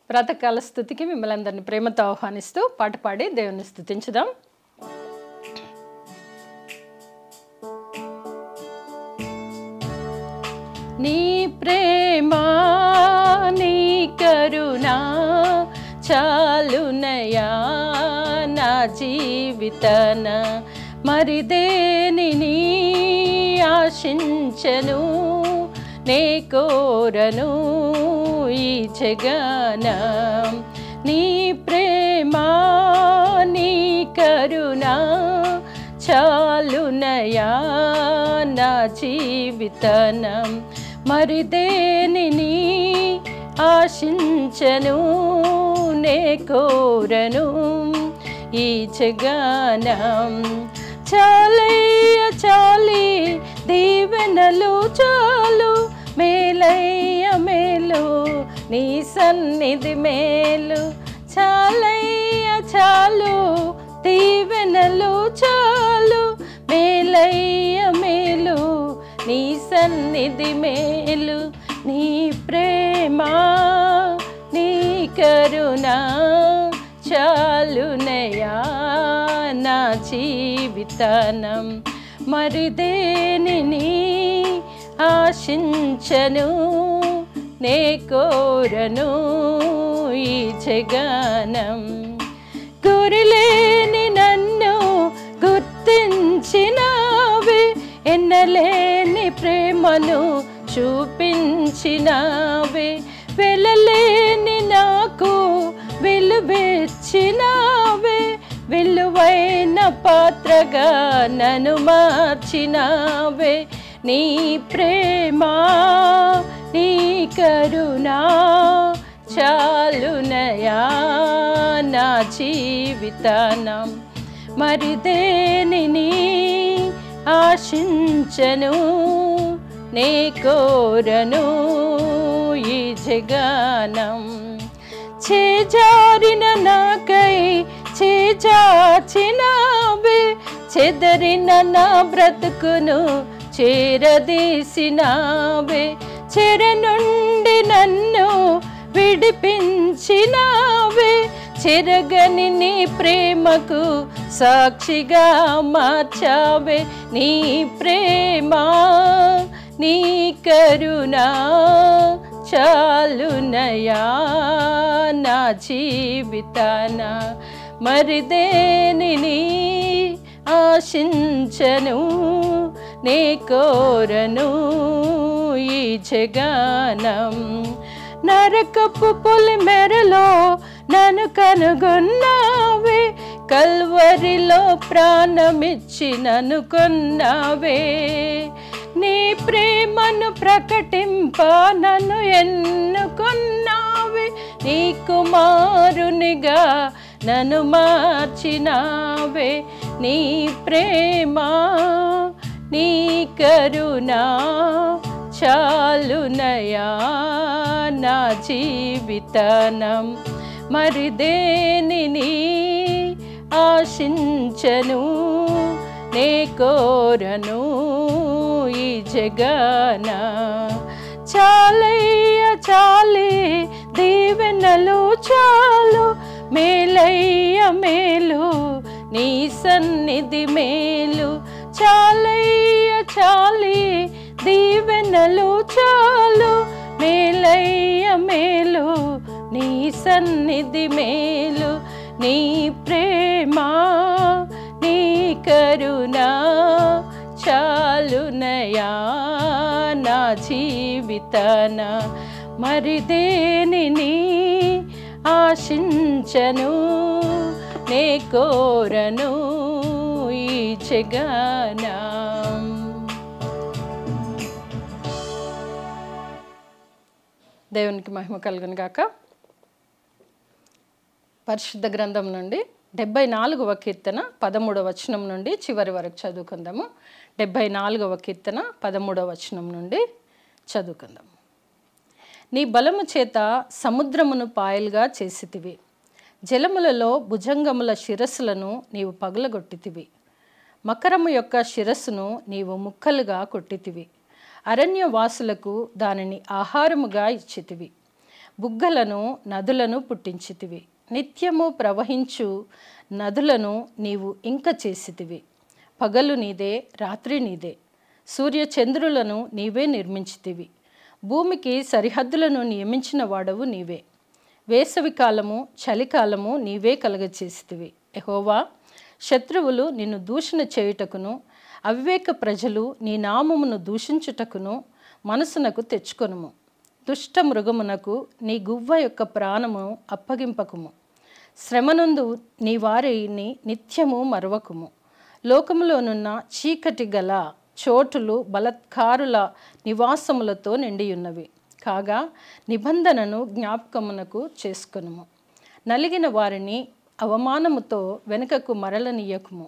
ప్రాతకాల స్తుతికి మిమ్మల్ని అందరినీ ప్రేమతో ఆహ్వానిస్తూ పాట పాడి దేవుని స్తుతించుదాం. నీ ప్రేమ నీ కరుణ చాలునయా నా జీవితాన, మరి దేనిని ఆశించను నే కోరను ఈ జగన. నీ ప్రేమ నీ కరుణ చాలునయా నా జీవితాన, మరి దేనిని ఆశించను నే కోరను ఈ జగన. చాలయ్య చాలి దీవెనలు చాలు, మేలయ్య మేలు నీ సన్నిధి మేలు. చాలయ్య చాలు దీవెనలు చాలు, మేలయ్య మేలు నీ సన్నిధి మేలు. నీ ప్రేమ నీ కరుణ చాలునయా నా జీవితానం, మరి దేనిని ఆశించను నే కోరను ఈ జగనం. గురిలేని నన్ను గుర్తించినావే, ఎన్నలేని ప్రేమను చూపించినావే, వెళ్ళలేని నాకు విలువిచ్చినావే, విలువైన పాత్రగా నన్ను మార్చినావే. నీ ప్రేమ నీ కరుణ చాలునయా నా జీవితానం, మరి దేనిని ఆశించను నే కోరను ఈ జగనం. చేజారిన నాకై చేజార్చినావే, చెదరిన నా బ్రతుకును చేరదీసినావే, చెర నుండి నన్ను విడిపించినావే, చెరగని నీ ప్రేమకు సాక్షిగా మార్చావే. నీ ప్రేమ నీ కరుణ చాలునయా నా జీవితాన, మరి దేనిని ఆశించను నే కోరను ఈ జగనం. నరకపు పొలి మెరలో నన్ను కనుగొన్నావే, కల్వరిలో ప్రాణమిచ్చి నన్ను కొన్నావే. నీ ప్రేమను ప్రకటింప నన్ను ఎన్నుకొన్నావే, నీ కుమారునిగా నన్ను మార్చినావే. నీ ప్రేమ నీ కరుణ చాలునయా నా జీవితానం, మరి దేనిని ఆశించను నే కోరను ఈ జగన. చాలయ్య చాలి దీవెనలు చాలు, మేలయ్య మేలు నీ సన్నిధి మేలు. చాలయ్య చాలి దీవెనలు చాలు, మేలయ్య మేలు నీ సన్నిధి మేలు. నీ ప్రేమ నీ కరుణ చాలునయా నా జీవితాన, మరి దేనిని ఆశించను నే కోరను ఈ జగనం. దేవునికి మహిమ కలుగును గాక. పరిశుద్ధ గ్రంథం నుండి 74వ కీర్తన 13వ వచనం నుండి చివరి వరకు చదువుకుందాము. 74వ కీర్తన 13వ వచనం నుండి చదువుకుందాము. నీ బలము చేత సముద్రమును పాయలుగా చేసితివి, జలములలో భుజంగముల శిరస్సులను నీవు పగులగొట్టితివి, మకరము యొక్క శిరస్సును నీవు ముక్కలుగా కొట్టితివి, అరణ్యవాసులకు దానిని ఆహారముగా ఇచ్చితివి. బుగ్గలను నదులను పుట్టించితివి. నిత్యము ప్రవహించు నదులను నీవు ఇంక చేసితివి. పగలు నీదే, రాత్రి నీదే. సూర్యచంద్రులను నీవే నిర్మించితివి. భూమికి సరిహద్దులను నియమించిన వాడవు నీవే. వేసవి కాలము, చలికాలము నీవే కలగచేసితివి. యెహోవా, శత్రువులు నిన్ను దూషణ చేయుటకును, అవివేక ప్రజలు నీ నామమును దూషించుటకును మనసునకు తెచ్చుకొనుము. దుష్ట మృగమునకు నీ గువ్వ యొక్క ప్రాణము అప్పగింపకుము. శ్రమనందు నీ వారిని నిత్యము మరవకుము. లోకములోనున్న చీకటి గల చోటులు బలత్కారుల నివాసములతో నిండియున్నవి. కాగా నిబంధనను జ్ఞాపకమునకు చేసుకొనుము. నలిగిన వారిని అవమానముతో వెనుకకు మరలనీయకుము.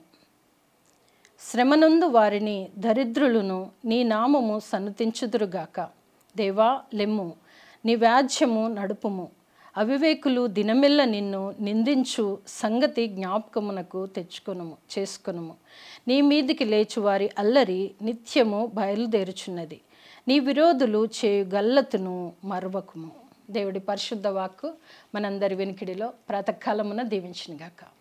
శ్రమనందు వారిని దరిద్రులను నీ నామము సన్నతించుదురుగాక. దేవా, లెమ్ము, నీ వ్యాజ్యము నడుపుము. అవివేకులు దినమెల్ల నిన్ను నిందించు సంగతి జ్ఞాపకమునకు చేసుకొనుము. నీ మీదికి లేచు వారి అల్లరి నిత్యము బయలుదేరుచున్నది. నీ విరోధులు చేయు గల్లతును మరువకుము. దేవుడి పరిశుద్ధ వాక్కు మనందరి వెనికిడిలో ప్రాతకాలమున దీవించునుగాక.